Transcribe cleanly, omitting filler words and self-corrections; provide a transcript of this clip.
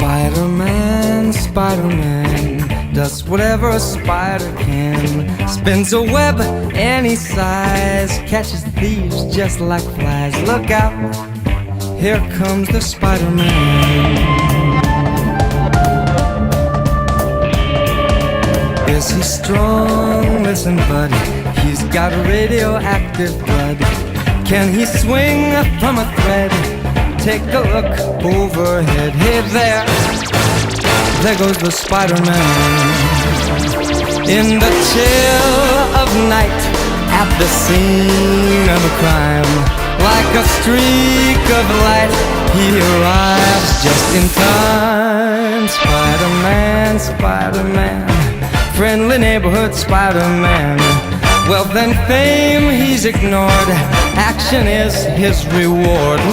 Spider-Man, Spider-Man does whatever a spider can. Spins a web any size, catches thieves just like flies. Look out, here comes the Spider-Man. Is he strong? Listen, buddy, he's got radioactive blood. Can he swing from a thread? Take a look overhead. Hey there goes the Spider-Man. In the chill of night, at the scene of a crime, like a streak of light, he arrives just in time. Spider-Man, Spider-Man, friendly neighborhood Spider-Man. Wealth and fame he's ignored, action is his reward.